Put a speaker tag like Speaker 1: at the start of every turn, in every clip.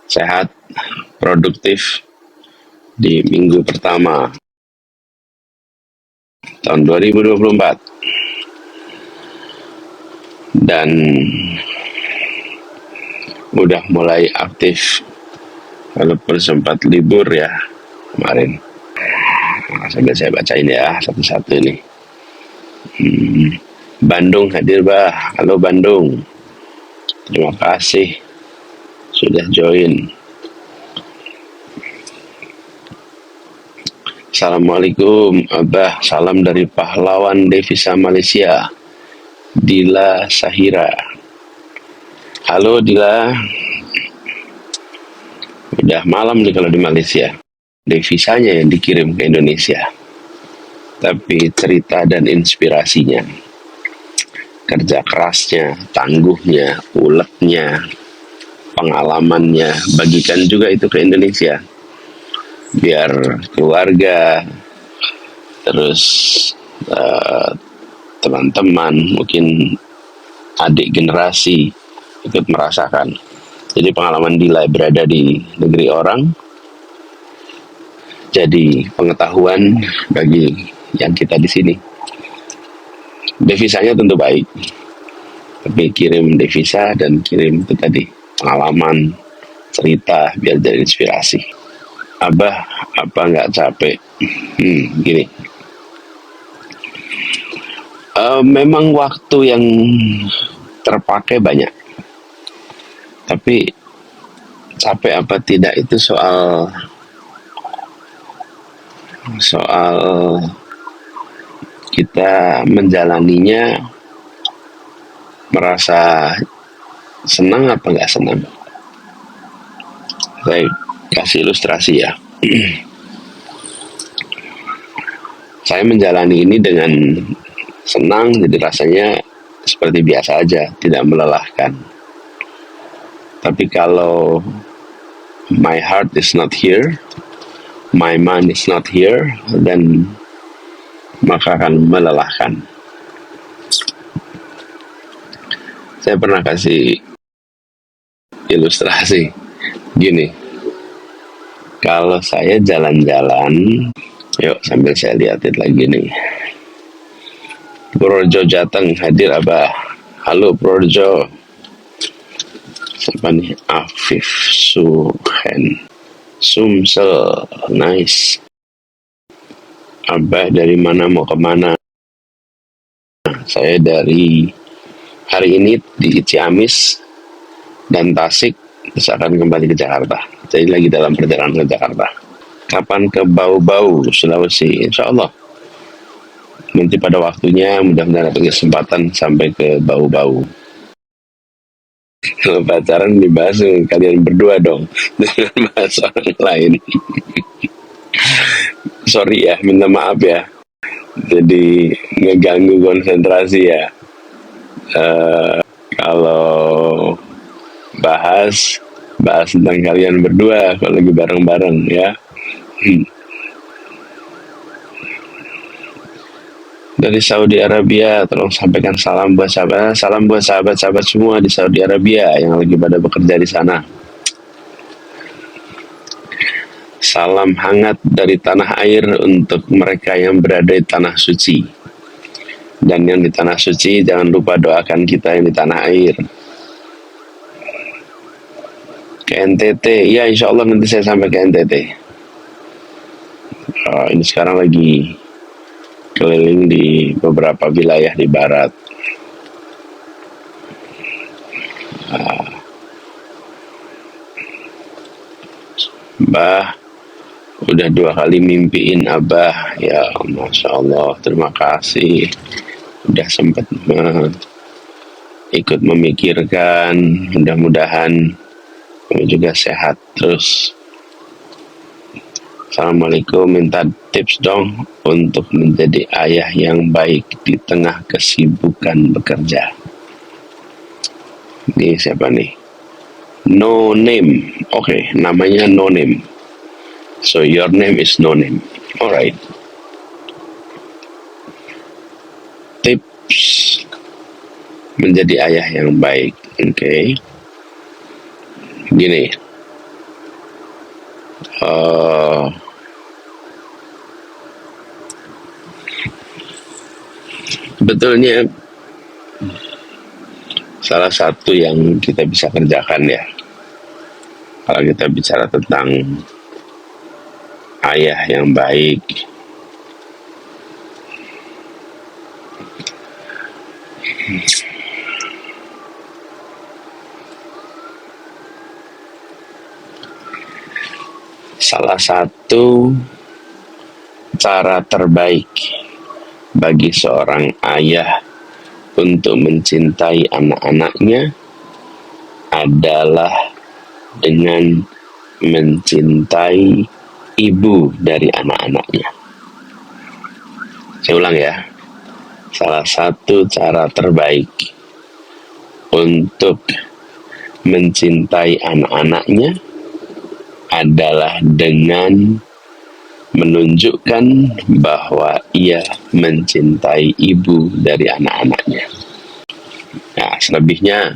Speaker 1: sehat, produktif di minggu pertama tahun 2024 dan udah mulai aktif walaupun sempat libur ya kemarin. Sambil saya bacain ya satu-satu nih. Bandung hadir bah, halo Bandung, terima kasih sudah join. Assalamualaikum Abah, salam dari pahlawan devisa Malaysia, Dila Sahira. Halo Dila, udah malam nih kalau di Malaysia. Devisanya yang dikirim ke Indonesia, tapi cerita dan inspirasinya, kerja kerasnya, tangguhnya, uletnya, pengalamannya, bagikan juga itu ke Indonesia. Biar keluarga, terus teman-teman, mungkin adik generasi ikut merasakan. Jadi pengalaman Dila berada di negeri orang, jadi pengetahuan bagi yang kita di sini. Devisanya tentu baik, tapi kirim devisa dan kirim itu tadi pengalaman, cerita biar jadi inspirasi. Abah, apa nggak capek? Gini. Memang waktu yang terpakai banyak, tapi capek apa tidak itu soal kita menjalaninya, merasa senang apa nggak senang. Saya kasih ilustrasi ya. Saya menjalani ini dengan senang, jadi rasanya seperti biasa aja, tidak melelahkan. Tapi kalau my heart is not here, my mind is not here, dan maka akan melelahkan. Saya pernah kasih ilustrasi gini. Kalau saya jalan-jalan, yuk sambil saya liatin lagi nih. Purworejo Jateng hadir Abah. Halo Purworejo. Siapa nih? Afif Suhen Sumsel. Nice. Abah dari mana mau kemana? Saya dari hari ini di Ciamis dan Tasik, terus akan kembali ke Jakarta. Jadi lagi dalam perjalanan ke Jakarta. Kapan ke Bau-Bau, Sulawesi? Insya Allah. Nanti pada waktunya mudah-mudahan ada kesempatan sampai ke Bau-Bau. Kalau pacaran dibahas dengan kalian berdua dong, dengan bahas orang lain. Sorry ya, minta maaf ya. Jadi ngeganggu konsentrasi ya. Kalau bahas tentang kalian berdua kalau lagi bareng-bareng ya. Dari Saudi Arabia, tolong sampaikan salam buat sahabat-sahabat semua di Saudi Arabia yang lagi pada bekerja di sana. Salam hangat dari tanah air untuk mereka yang berada di tanah suci. Dan yang di tanah suci jangan lupa doakan kita yang di tanah air. Ke NTT, ya insya Allah nanti saya sampai ke NTT. Ini sekarang lagi keliling di beberapa wilayah di barat. Mbah, udah 2 kali mimpiin Abah. Ya Masya Allah, terima kasih. Udah sempat ikut memikirkan. Mudah-mudahan kamu juga sehat terus. Assalamualaikum, minta tips dong untuk menjadi ayah yang baik di tengah kesibukan bekerja. Ini siapa nih? No name. Oke, namanya no name. So your name is no name. Alright. Tips menjadi ayah yang baik. Oke. Gini. sebetulnya salah satu yang kita bisa kerjakan ya, kalau kita bicara tentang ayah yang baik, salah satu cara terbaik bagi seorang ayah untuk mencintai anak-anaknya adalah dengan mencintai ibu dari anak-anaknya. Saya ulang ya. Salah satu cara terbaik untuk mencintai anak-anaknya adalah dengan menunjukkan bahwa ia mencintai ibu dari anak-anaknya. Nah, selebihnya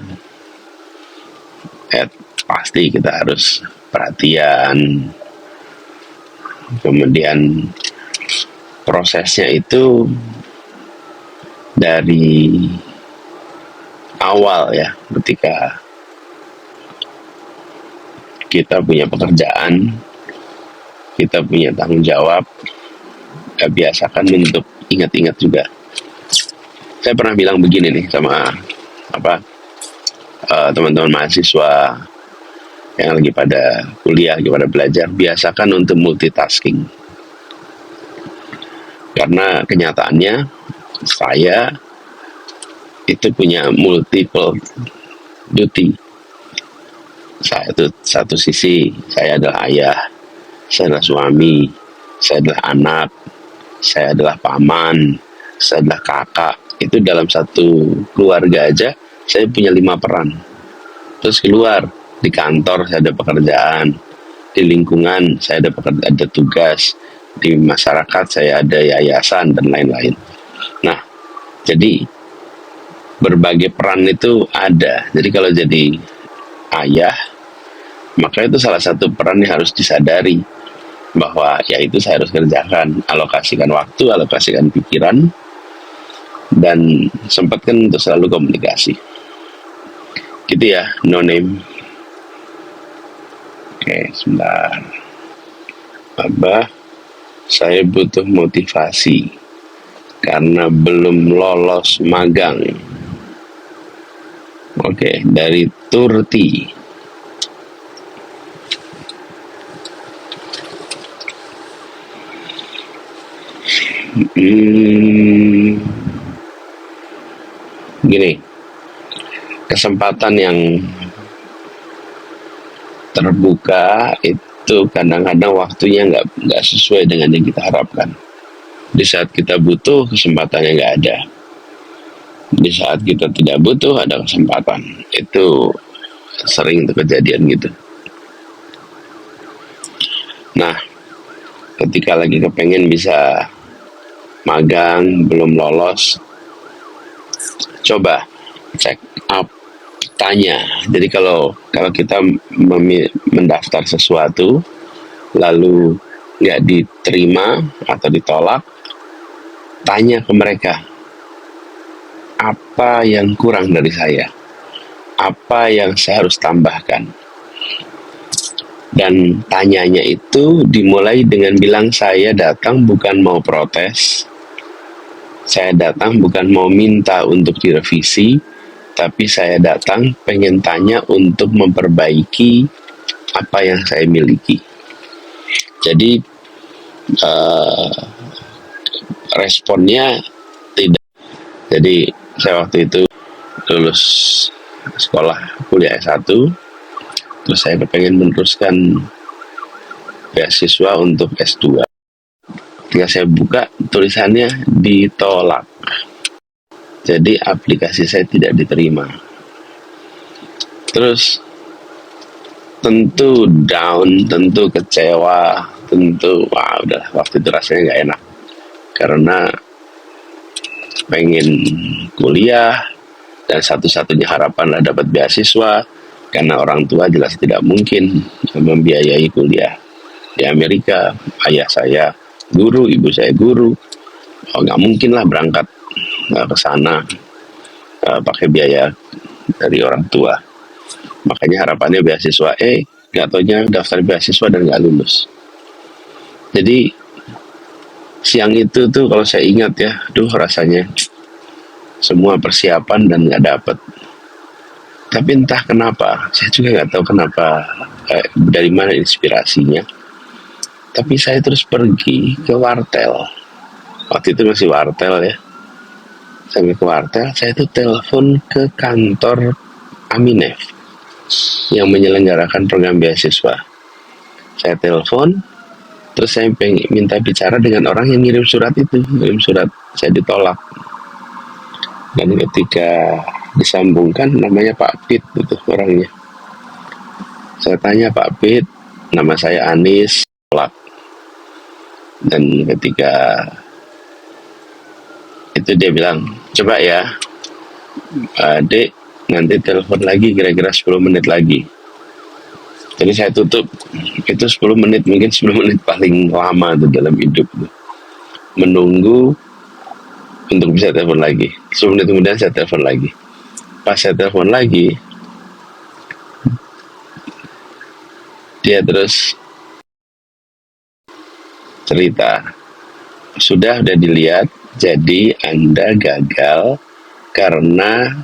Speaker 1: pasti kita harus perhatian. Kemudian prosesnya itu dari awal ya, ketika kita punya pekerjaan, kita punya tanggung jawab, biasakan untuk ingat-ingat juga. Saya pernah bilang begini nih sama teman-teman mahasiswa yang lagi pada kuliah, lagi pada belajar, biasakan untuk multitasking. Karena kenyataannya saya itu punya multiple duty. Saya itu satu sisi saya adalah ayah, saya adalah suami, saya adalah anak, saya adalah paman, saya adalah kakak. Itu dalam satu keluarga aja saya punya 5 peran. Terus keluar di kantor saya ada pekerjaan, di lingkungan saya ada tugas, di masyarakat saya ada yayasan dan lain-lain. Nah, jadi berbagai peran itu ada. Jadi kalau jadi ayah, maka itu salah satu peran yang harus disadari, bahwa ya itu saya harus kerjakan, alokasikan waktu, alokasikan pikiran, dan sempatkan untuk selalu komunikasi. Gitu ya, no name. Oke, sebentar. Abah, saya butuh motivasi karena belum lolos magang. Oke, dari Turti. Gini, kesempatan yang terbuka itu kadang-kadang waktunya nggak sesuai dengan yang kita harapkan. Di saat kita butuh, kesempatannya nggak ada. Di saat kita tidak butuh, ada kesempatan. Itu sering kejadian gitu. Nah, ketika lagi kepengen bisa magang, belum lolos, coba check up, tanya. Jadi kalau kita mendaftar sesuatu lalu nggak diterima atau ditolak, tanya ke mereka, apa yang kurang dari saya, apa yang saya harus tambahkan. Dan tanyanya itu dimulai dengan bilang, saya datang bukan mau protes, saya datang bukan mau minta untuk direvisi, tapi saya datang pengen tanya untuk memperbaiki apa yang saya miliki. Jadi responnya tidak. Jadi saya waktu itu lulus sekolah kuliah S1, terus saya kepengen meneruskan beasiswa untuk S2. Ketika saya buka, tulisannya ditolak. Jadi aplikasi saya tidak diterima. Terus tentu down, tentu kecewa, tentu udah waktu itu rasanya nggak enak. Karena pengen kuliah dan satu-satunya harapan lah dapat beasiswa, karena orang tua jelas tidak mungkin membiayai kuliah di Amerika. Ayah saya guru, ibu saya guru, nggak mungkin lah berangkat ke sana pakai biaya dari orang tua. Makanya harapannya beasiswa nggak taunya daftar beasiswa dan nggak lulus. Jadi siang itu tuh kalau saya ingat ya, duh rasanya semua persiapan dan nggak dapet. Tapi entah kenapa, saya juga nggak tahu kenapa, dari mana inspirasinya. Tapi saya terus pergi ke wartel. Waktu itu masih wartel ya. Sampai ke wartel, saya tuh telepon ke kantor Aminef yang menyelenggarakan program beasiswa. Saya telepon, terus saya pengen minta bicara dengan orang yang ngirim surat itu. Ngirim surat, saya ditolak. Dan ketika disambungkan, namanya Pak Pit itu orangnya. Saya tanya, Pak Pit, nama saya Anis, tolak. Dan ketika itu dia bilang, coba ya, Dek, nanti telepon lagi kira-kira 10 menit lagi. Jadi saya tutup, itu 10 menit, mungkin 10 menit paling lama tuh dalam hidup. Menunggu untuk bisa telepon lagi. 10 menit kemudian saya telepon lagi. Pas saya telepon lagi, dia terus cerita, sudah dilihat, jadi Anda gagal karena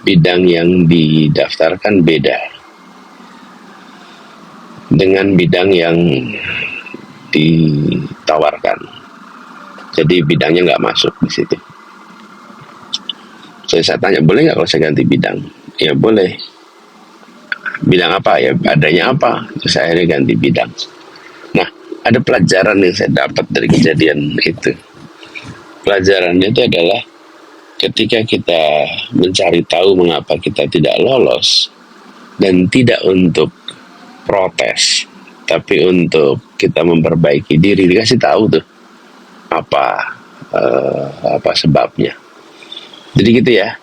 Speaker 1: bidang yang didaftarkan beda dengan bidang yang ditawarkan. Jadi bidangnya nggak masuk di situ. Saya tanya, boleh nggak kalau saya ganti bidang? Ya boleh. Bidang apa? Ya adanya apa? Terus saya akhirnya ganti bidang. Nah, ada pelajaran yang saya dapat dari kejadian itu. Pelajarannya itu adalah ketika kita mencari tahu mengapa kita tidak lolos, dan tidak untuk protes, tapi untuk kita memperbaiki diri, dikasih tahu tuh apa apa sebabnya. Jadi gitu ya,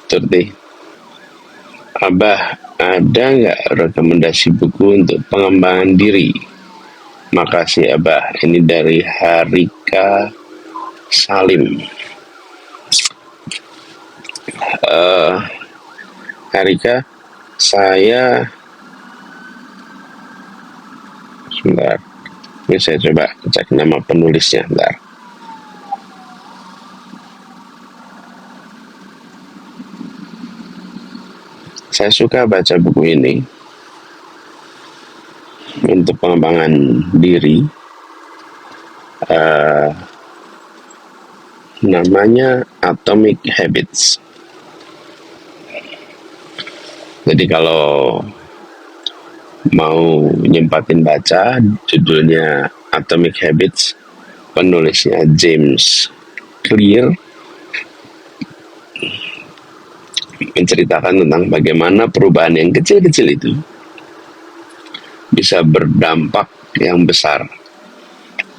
Speaker 1: Turti. Abah, ada nggak rekomendasi buku untuk pengembangan diri? Makasih Abah. Ini dari Harika Salim. Harika, saya sebentar. Ini saya coba cek nama penulisnya. Bentar. Saya suka baca buku ini untuk pengembangan diri. Namanya Atomic Habits. Jadi kalau mau nyempatin baca, judulnya Atomic Habits, penulisnya James Clear, menceritakan tentang bagaimana perubahan yang kecil-kecil itu bisa berdampak yang besar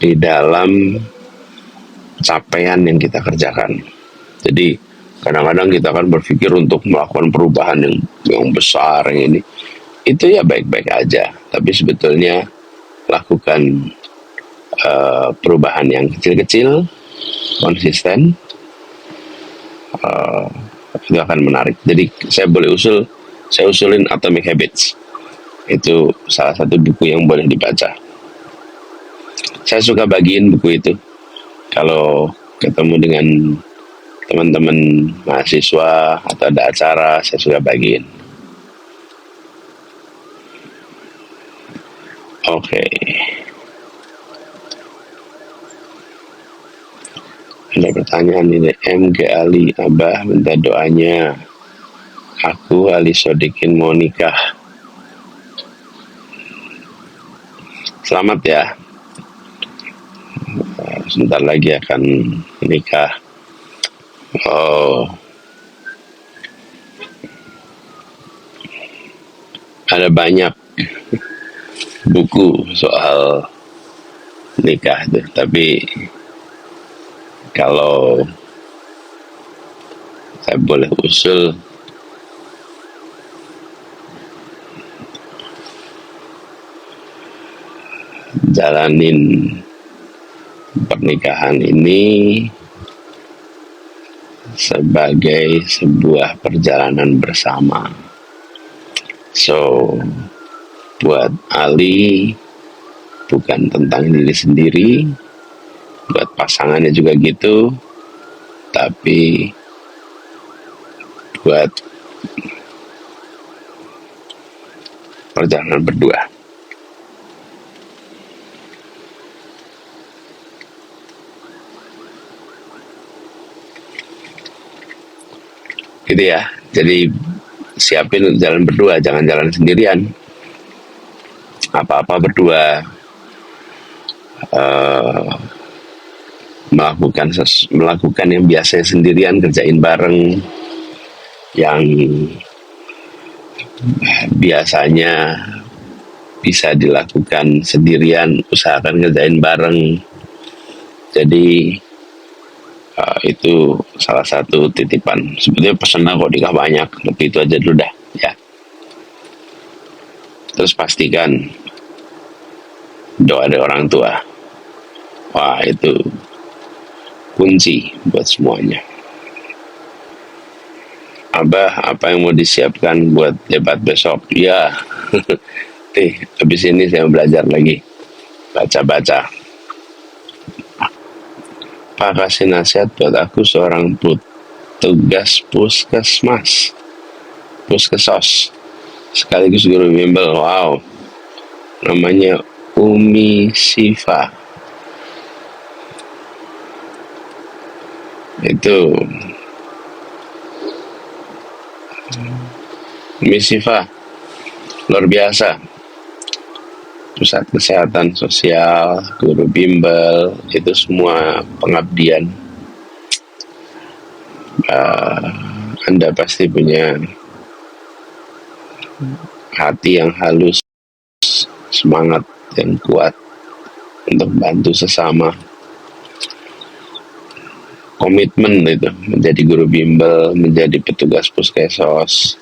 Speaker 1: di dalam capaian yang kita kerjakan. Jadi kadang-kadang kita akan berpikir untuk melakukan perubahan yang besar, yang ini, itu ya baik-baik aja, tapi sebetulnya lakukan perubahan yang kecil-kecil, konsisten, itu akan menarik. Jadi saya usulin Atomic Habits. Itu salah satu buku yang boleh dibaca. Saya suka bagiin buku itu kalau ketemu dengan teman-teman mahasiswa atau ada acara, saya suka bagiin. Oke. Ada pertanyaan ini, MG Ali, Abah minta doanya. Aku Ali Sodikin mau nikah. Selamat ya. Sebentar lagi akan nikah. Oh. Ada banyak buku soal nikah tuh, tapi kalau saya boleh usul, jalanin pernikahan ini sebagai sebuah perjalanan bersama. So, buat Ali bukan tentang diri sendiri, buat pasangannya juga gitu, tapi buat perjalanan berdua. Gitu ya. Jadi siapin jalan berdua, jangan jalan sendirian. Apa-apa berdua. Melakukan yang biasa sendirian, kerjain bareng, yang biasanya bisa dilakukan sendirian, usahakan kerjain bareng. Jadi itu salah satu titipan. Sebetulnya pesennya kok nikah banyak, tapi itu aja dulu dah ya. Terus pastikan doa dari orang tua. Wah, itu kunci buat semuanya. Abah, apa yang mau disiapkan buat debat besok? Ya, habis ini saya belajar lagi, baca-baca. Pak, kasih nasihat buat aku, seorang petugas puskesos, sekaligus guru bimbel. Wow, namanya Umi Sifa. Itu Umi Sifa luar biasa. Pusat kesehatan sosial, guru bimbel, itu semua pengabdian. Anda pasti punya hati yang halus, semangat yang kuat untuk bantu sesama. Komitmen itu menjadi guru bimbel, menjadi petugas puskesos,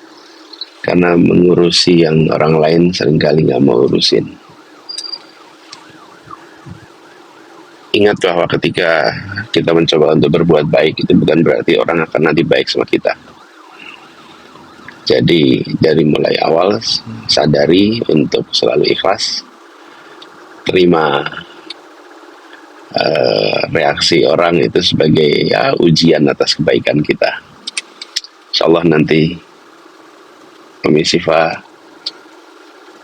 Speaker 1: karena mengurusi yang orang lain seringkali nggak mau urusin. Ingat bahwa ketika kita mencoba untuk berbuat baik, itu bukan berarti orang akan nanti baik sama kita. Jadi dari mulai awal sadari untuk selalu ikhlas, terima reaksi orang itu sebagai ya ujian atas kebaikan kita. Insyaallah nanti Umi Sifa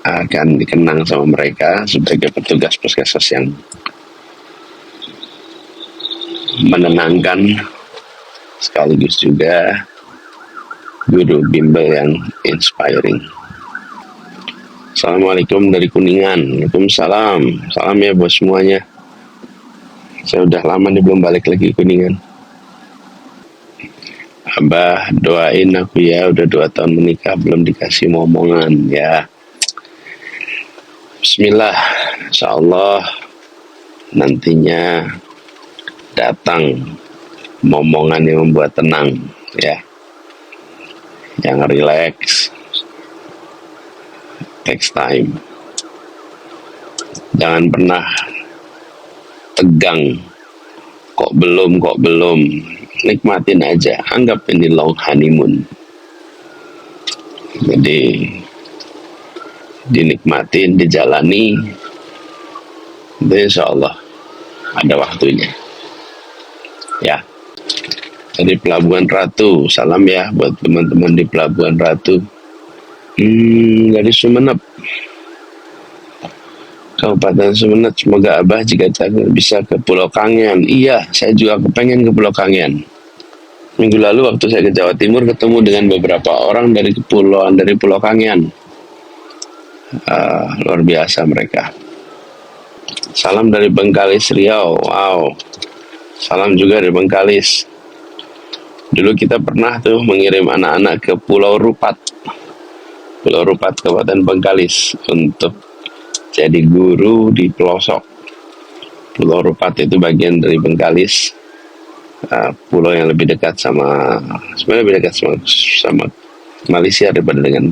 Speaker 1: akan dikenang sama mereka sebagai petugas puskesmas yang menenangkan, sekaligus juga guru bimbel yang inspiring. Assalamualaikum dari Kuningan. Waalaikumsalam. Salam ya buat semuanya. Saya udah lama nih belum balik lagi Kuningan. Abah doain aku ya, udah 2 tahun menikah belum dikasih momongan ya. Bismillah, insyaallah nantinya datang momongan yang membuat tenang ya, yang relax, takes time. Jangan pernah tegang, kok belum, nikmatin aja, anggap ini long honeymoon. Jadi dinikmatin, dijalani, itu insya Allah ada waktunya ya. Dari Pelabuhan Ratu, salam ya buat teman-teman di Pelabuhan Ratu. Dari Sumeneb, Kabupaten Sumeneb. Semoga Abah jika bisa ke Pulau Kangen. Iya, saya juga kepengen ke Pulau Kangen. Minggu lalu waktu saya ke Jawa Timur ketemu dengan beberapa orang dari Pulau Kangen. Luar biasa mereka. Salam dari Bengkalis, Riau. Wow, salam juga dari Bengkalis. Dulu kita pernah tuh mengirim anak-anak ke Pulau Rupat, Kabupaten Bengkalis, untuk jadi guru di pelosok. Pulau Rupat itu bagian dari Bengkalis, pulau yang lebih dekat sebenarnya lebih dekat sama Malaysia daripada dengan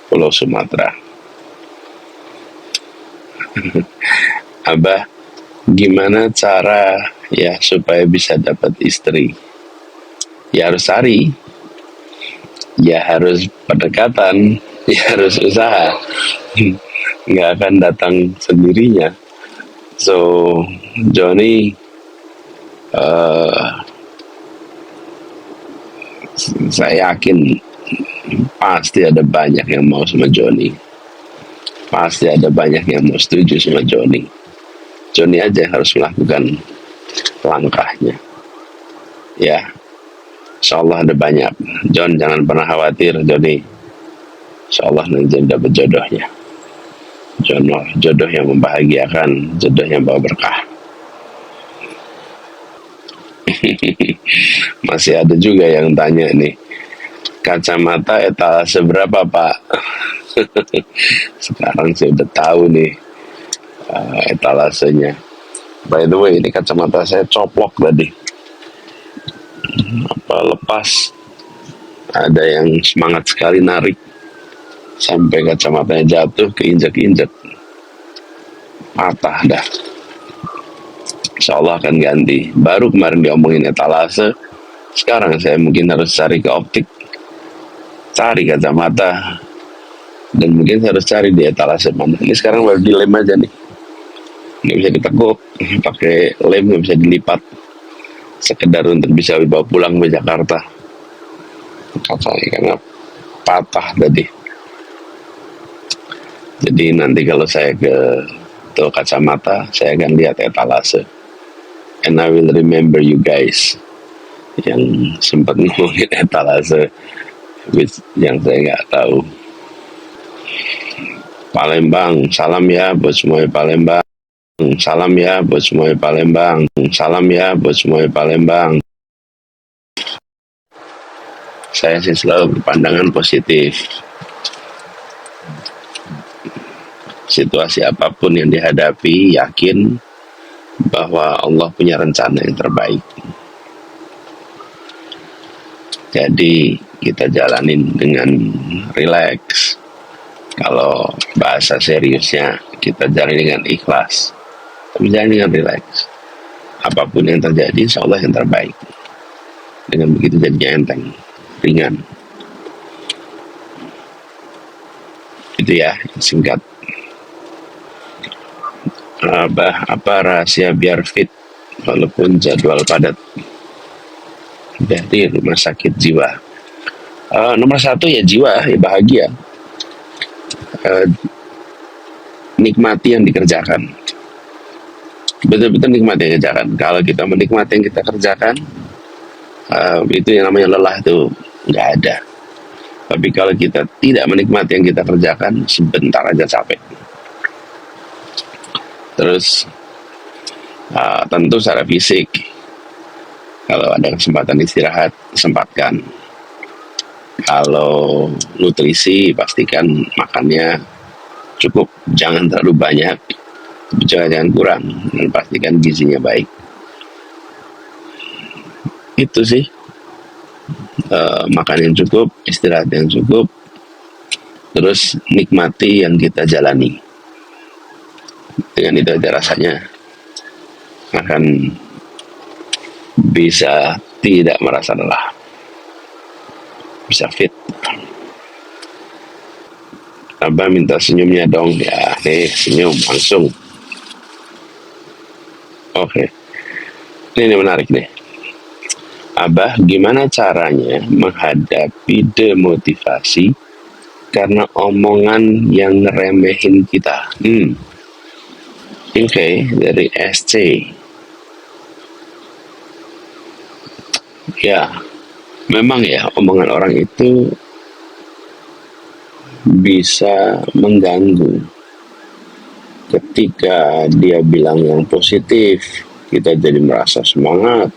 Speaker 1: Pulau Sumatera. Abah, gimana cara ya supaya bisa dapat istri? ya harus cari, ya harus pendekatan, ya harus usaha. Nggak akan datang sendirinya. So Johnny, saya yakin pasti ada banyak yang mau sama Johnny, pasti ada banyak yang mau setuju sama Johnny. Johnny aja yang harus melakukan langkahnya, ya. Insya Allah ada banyak. John, jangan pernah khawatir, Johnny. Insya Allah nanti dapat jodohnya. Jodoh yang membahagiakan, jodoh yang bawa berkah. Masih ada juga yang tanya nih, kacamata etalase berapa, Pak? Sekarang saya udah tahu nih etalasenya. By the way, ini kacamata saya coplok tadi. Lepas, ada yang semangat sekali narik sampai kacamatanya jatuh, keinjak-injak, patah dah. Insya Allah akan ganti. Baru kemarin diomongin etalase, sekarang saya mungkin harus cari ke optik, cari kacamata, dan mungkin saya harus cari di etalase mana. Ini sekarang baru dilem aja nih, nggak bisa ditekuk, pakai lem, nggak bisa dilipat, sekedar untuk bisa dibawa pulang ke Jakarta kacanya karena patah tadi. Jadi nanti kalau saya ke toko kacamata, saya akan lihat etalase, and I will remember you guys yang sempat ngomongin etalase yang saya nggak tahu. Palembang, salam ya buat semuanya Palembang. Salam ya buat semuanya Palembang. Salam ya buat semuanya Palembang. Saya sih selalu berpandangan positif. Situasi apapun yang dihadapi, yakin bahwa Allah punya rencana yang terbaik. Jadi kita jalanin dengan rileks. Kalau bahasa seriusnya, kita jalani dengan ikhlas. Tapi jalani dengan rileks. Apapun yang terjadi, insya Allah yang terbaik. Dengan begitu jadinya enteng, ringan. Itu ya, singkat. Apa rahasia biar fit walaupun jadwal padat dari rumah sakit jiwa? Nomor satu ya jiwa, ya bahagia. Nikmati yang dikerjakan, betul-betul nikmati yang dikerjakan. Kalau kita menikmati yang kita kerjakan, itu yang namanya lelah itu nggak ada. Tapi kalau kita tidak menikmati yang kita kerjakan, sebentar aja capek. Terus tentu secara fisik, kalau ada kesempatan istirahat, sempatkan. Kalau nutrisi, pastikan makannya cukup, jangan terlalu banyak, jangan kurang, dan pastikan gizinya baik. Itu sih, makan yang cukup, istirahat yang cukup, terus nikmati yang kita jalani. Dengan itu aja rasanya akan bisa tidak merasa lelah, bisa fit. Abah minta senyumnya dong. Ya nih, senyum langsung. Oke. Ini menarik nih. Abah, gimana caranya menghadapi demotivasi karena omongan yang ngeremehin kita? Oke, dari SC. Ya, memang ya, omongan orang itu bisa mengganggu. Ketika dia bilang yang positif, kita jadi merasa semangat.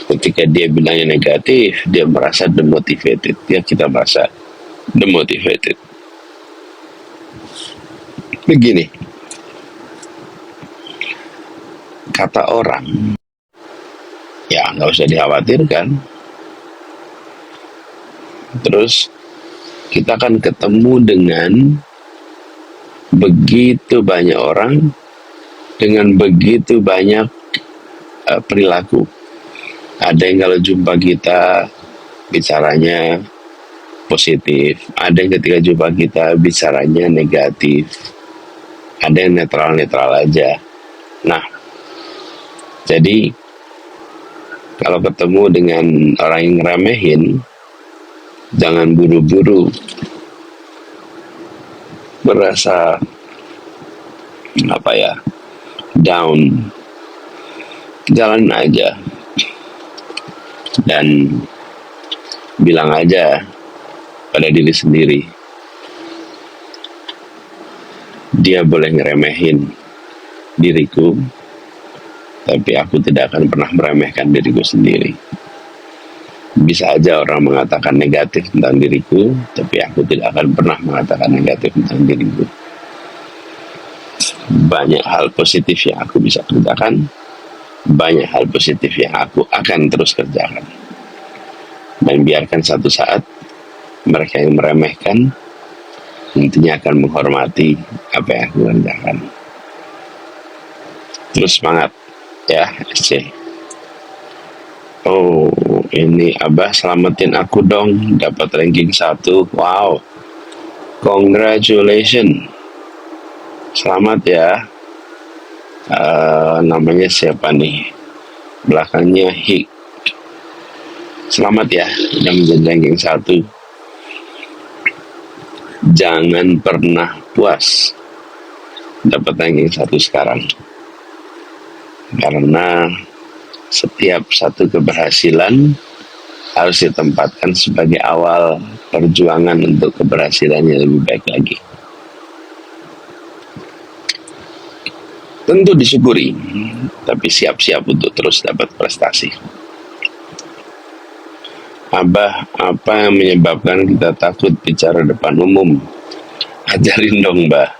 Speaker 1: Ketika dia bilang yang negatif, dia merasa demotivated. Ya, kita merasa demotivated. Begini, kata orang, ya nggak usah dikhawatirkan. Terus kita akan ketemu dengan begitu banyak orang dengan begitu banyak perilaku. Ada yang kalau jumpa kita bicaranya positif, ada yang ketika jumpa kita bicaranya negatif, ada yang netral-netral aja. Nah, jadi kalau ketemu dengan orang yang ngeremehin, jangan buru-buru merasa apa ya, down. Jalan aja dan bilang aja pada diri sendiri, dia boleh ngeremehin diriku, tapi aku tidak akan pernah meremehkan diriku sendiri. Bisa aja orang mengatakan negatif tentang diriku, tapi aku tidak akan pernah mengatakan negatif tentang diriku. Banyak hal positif yang aku bisa kerjakan, banyak hal positif yang aku akan terus kerjakan. Dan biarkan satu saat mereka yang meremehkan nantinya akan menghormati apa yang aku kerjakan. Terus semangat ya, SC. Oh, ini Abah selamatin aku dong, dapat ranking 1. Wow, congratulations, selamat ya. Namanya siapa nih, belakangnya Hik. Selamat ya, udah menjadi ranking 1. Jangan pernah puas dapat ranking 1 sekarang, karena setiap satu keberhasilan harus ditempatkan sebagai awal perjuangan untuk keberhasilan yang lebih baik lagi. Tentu disyukuri, tapi siap-siap untuk terus dapat prestasi. Abah, apa yang menyebabkan kita takut bicara depan umum? Ajarin dong, Mbah,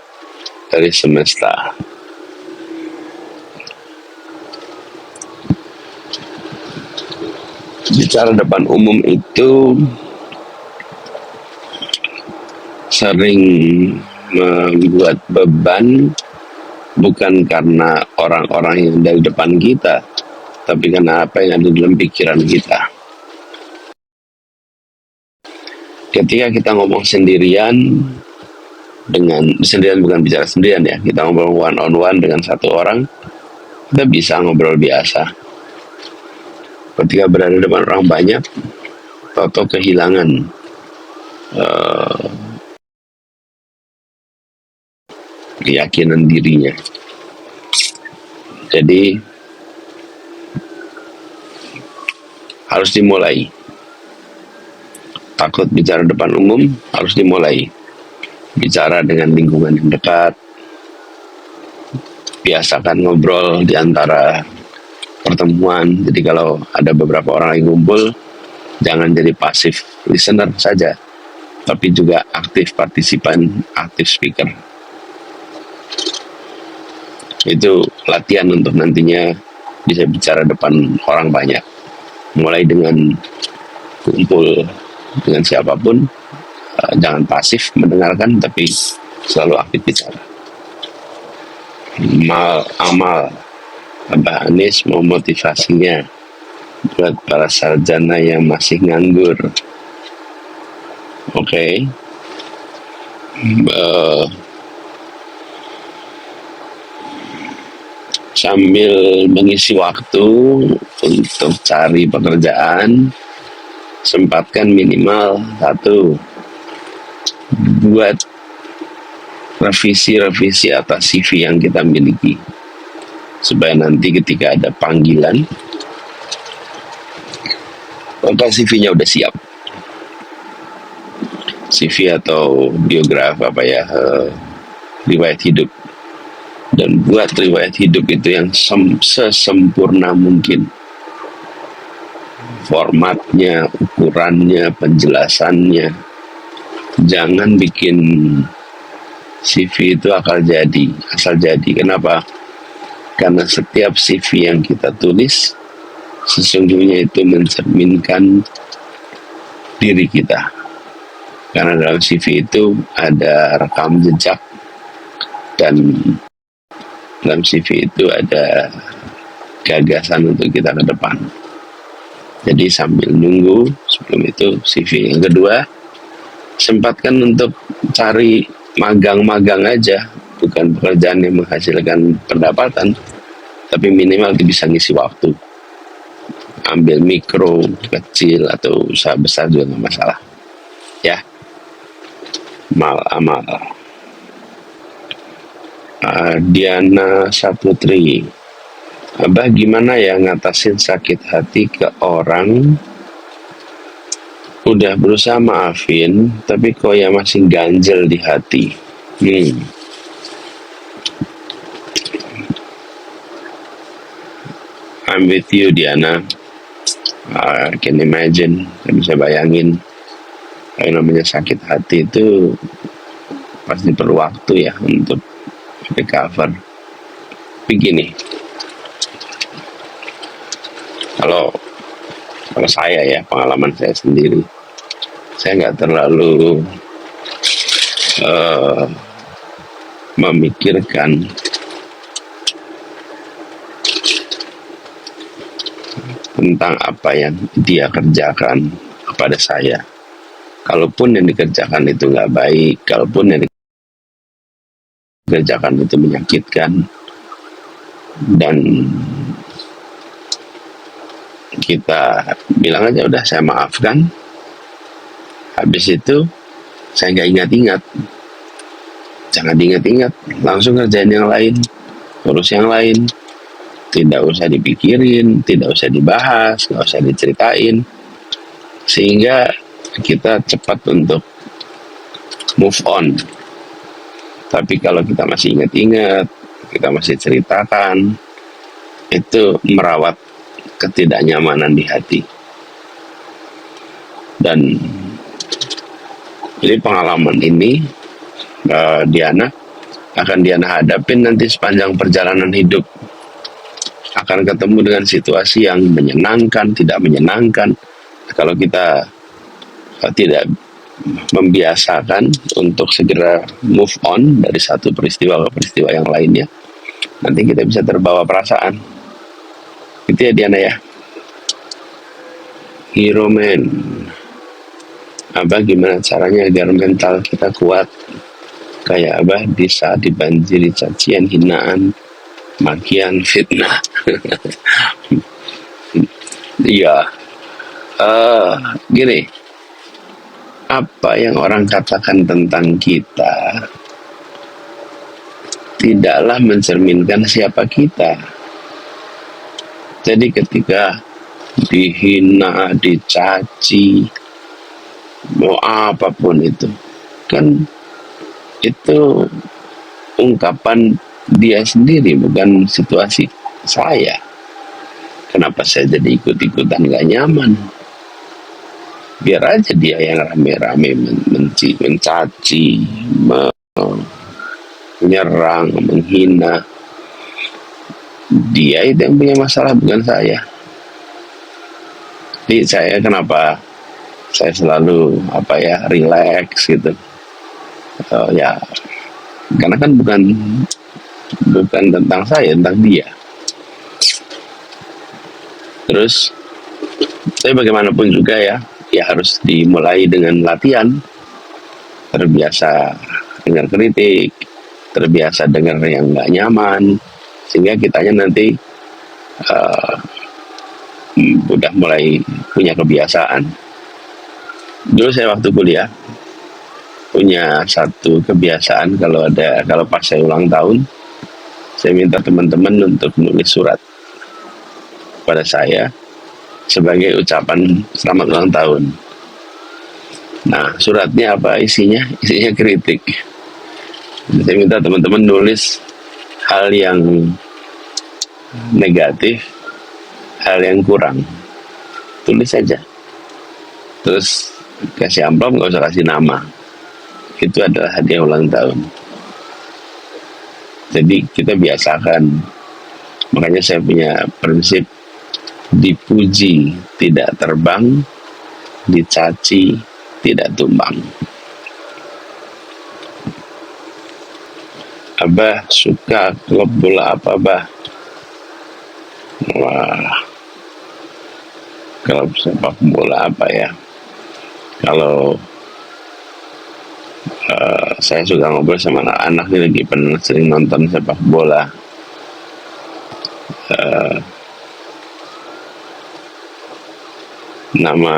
Speaker 1: dari semesta. Bicara depan umum itu sering membuat beban, bukan karena orang-orang yang dari depan kita, tapi karena apa yang ada dalam pikiran kita. Ketika kita ngomong sendirian, bukan bicara sendirian ya, kita ngobrol one on one dengan satu orang, kita bisa ngobrol biasa. Ketika berada di depan orang banyak, Toto kehilangan keyakinan dirinya. Jadi harus dimulai. Takut bicara depan umum, harus dimulai. Bicara dengan lingkungan yang dekat. Biasakan ngobrol di antara pertemuan. Jadi kalau ada beberapa orang yang ngumpul, jangan jadi pasif listener saja, tapi juga aktif partisipan, aktif speaker. Itu latihan untuk nantinya bisa bicara depan orang banyak. Mulai dengan kumpul dengan siapapun, jangan pasif mendengarkan, tapi selalu aktif bicara. Amal Abah Anies mau motivasinya buat para sarjana yang masih nganggur. Oke. Sambil mengisi waktu untuk cari pekerjaan, sempatkan minimal 1 buat revisi atas CV yang kita miliki, supaya nanti ketika ada panggilan, maka CV-nya udah siap. CV atau biograf riwayat hidup. Dan buat riwayat hidup itu yang sesempurna mungkin. Formatnya, ukurannya, penjelasannya. Jangan bikin CV itu asal jadi. Kenapa? Karena setiap CV yang kita tulis sesungguhnya itu mencerminkan diri kita. Karena dalam CV itu ada rekam jejak, dan dalam CV itu ada gagasan untuk kita ke depan. Jadi sambil nunggu, sebelum itu CV. Yang kedua, sempatkan untuk cari magang-magang aja, bukan pekerjaan yang menghasilkan pendapatan, tapi minimal bisa ngisi waktu. Ambil mikro, kecil, atau usaha besar juga nggak masalah. Ya, mal amal. Diana Saputri, Abah gimana ya ngatasin sakit hati ke orang, udah berusaha maafin, tapi kok ya masih ganjel di hati. I'm with you, Diana. I can imagine, saya bisa bayangin, yang namanya sakit hati itu pasti perlu waktu ya untuk recover. Begini, kalau kalau saya ya, pengalaman saya sendiri, saya nggak terlalu memikirkan tentang apa yang dia kerjakan kepada saya. Kalaupun yang dikerjakan itu nggak baik, kalaupun yang dikerjakan itu menyakitkan, dan kita bilang aja udah saya maafkan, habis itu saya nggak ingat-ingat, jangan diingat-ingat, langsung kerjain yang lain, urus yang lain, tidak usah dipikirin, tidak usah dibahas, nggak usah diceritain, sehingga kita cepat untuk move on. Tapi kalau kita masih ingat-ingat, kita masih ceritakan, itu merawat ketidaknyamanan di hati. Dan jadi pengalaman ini Diana akan Diana hadapin nanti sepanjang perjalanan hidup. Akan ketemu dengan situasi yang menyenangkan, tidak menyenangkan. Kalau kita tidak membiasakan untuk segera move on dari satu peristiwa ke peristiwa yang lainnya, nanti kita bisa terbawa perasaan. Itu ya Diana ya. Hero man, Abah gimana caranya agar mental kita kuat kayak Abah di saat dibanjiri cacian, hinaan, makian, fitnah. Iya, gini, apa yang orang katakan tentang kita tidaklah mencerminkan siapa kita. Jadi ketika dihina, dicaci, mau apapun itu, kan itu ungkapan dia sendiri, bukan situasi saya. Kenapa saya jadi ikut-ikutan gak nyaman? Biar aja dia yang rame-rame mencaci, menyerang, menghina. Dia itu yang punya masalah, bukan saya. Jadi saya kenapa saya selalu relax gitu. Ya karena kan bukan tentang saya, tentang dia. Terus tapi bagaimanapun juga ya harus dimulai dengan latihan, terbiasa dengar kritik, terbiasa dengar yang nggak nyaman, sehingga kitanya nanti udah mulai punya kebiasaan. Dulu saya waktu kuliah punya satu kebiasaan, kalau pas saya ulang tahun, saya minta teman-teman untuk nulis surat pada saya sebagai ucapan selamat ulang tahun. Nah, suratnya apa isinya? Isinya kritik. Saya minta teman-teman nulis hal yang negatif, hal yang kurang, tulis saja. Terus kasih amplop, nggak usah kasih nama. Itu adalah hadiah ulang tahun. Jadi kita biasakan. Makanya saya punya prinsip, dipuji tidak terbang, dicaci tidak tumbang. Abah suka klub bola apa, Abah? Wah, Kalau sepak bola apa ya? Kalau saya suka ngobrol sama anak-anak ini lagi pernah sering nonton sepak bola. Eh, nama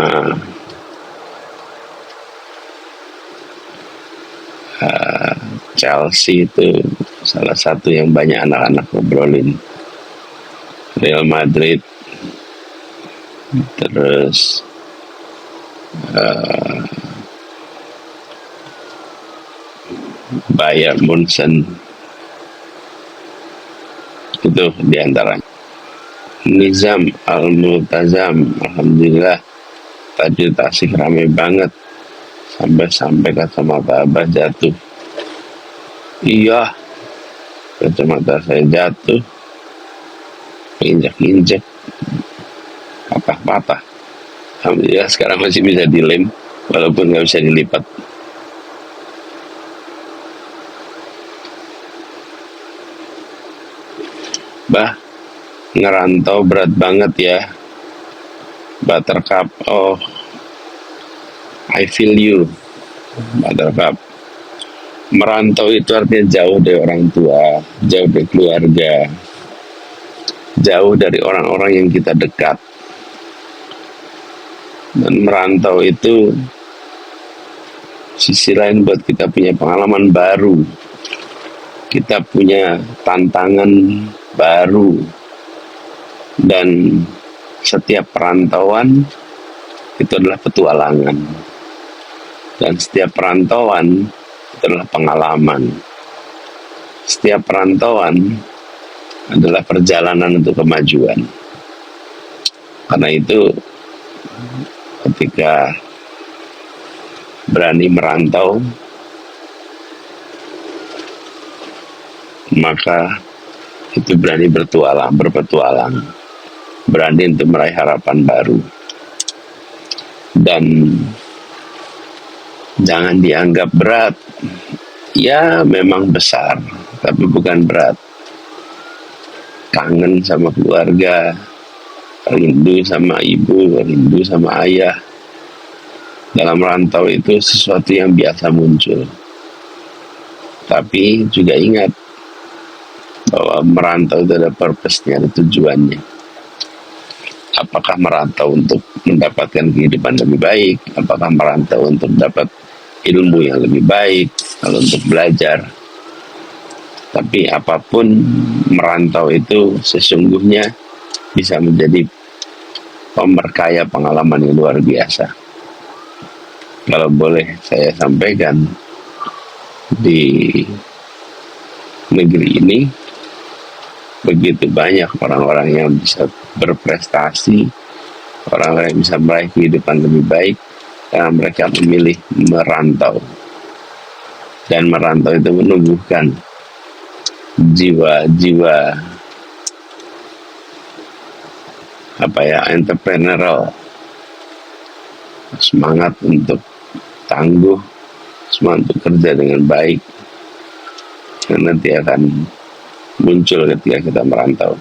Speaker 1: Chelsea itu salah satu yang banyak anak-anak ngobrolin. Real Madrid, terus Bayern Munchen, itu diantaranya. Nizam Al-Multazam, alhamdulillah tadi Tasik ramai banget, sampai kacamata Abah jatuh. Iya, kacamata saya jatuh, injak-injak, patah-patah. Alhamdulillah sekarang masih bisa dilem, walaupun nggak bisa dilipat. Bah, ngerantau berat banget ya, Buttercup. Oh, I feel you, Buttercup. Merantau itu artinya jauh dari orang tua, jauh dari keluarga, jauh dari orang-orang yang kita dekat. Dan merantau itu sisi lain buat kita punya pengalaman baru, kita punya tantangan baru, dan setiap perantauan itu adalah petualangan, dan setiap perantauan itu adalah pengalaman. Setiap perantauan adalah perjalanan untuk kemajuan. Karena itu, ketika berani merantau, maka itu berani berpetualang, berani untuk meraih harapan baru. Dan jangan dianggap berat. Ya memang besar, tapi bukan berat. Kangen sama keluarga, rindu sama ibu, rindu sama ayah. Dalam rantau itu sesuatu yang biasa muncul. Tapi juga ingat bahwa merantau itu ada purpose-nya, ada tujuannya. Apakah merantau untuk mendapatkan kehidupan lebih baik? Apakah merantau untuk dapat ilmu yang lebih baik? Kalau untuk belajar? Tapi apapun, merantau itu sesungguhnya bisa menjadi pemberkaya pengalaman yang luar biasa. Kalau boleh saya sampaikan, di negeri ini begitu banyak orang-orang yang bisa berprestasi, orang-orang yang bisa meraih kehidupan lebih baik karena mereka memilih merantau. Dan merantau itu menumbuhkan jiwa-jiwa entrepreneurial, semangat untuk tangguh, semangat untuk kerja dengan baik, yang nanti akan muncul ketika kita merantau.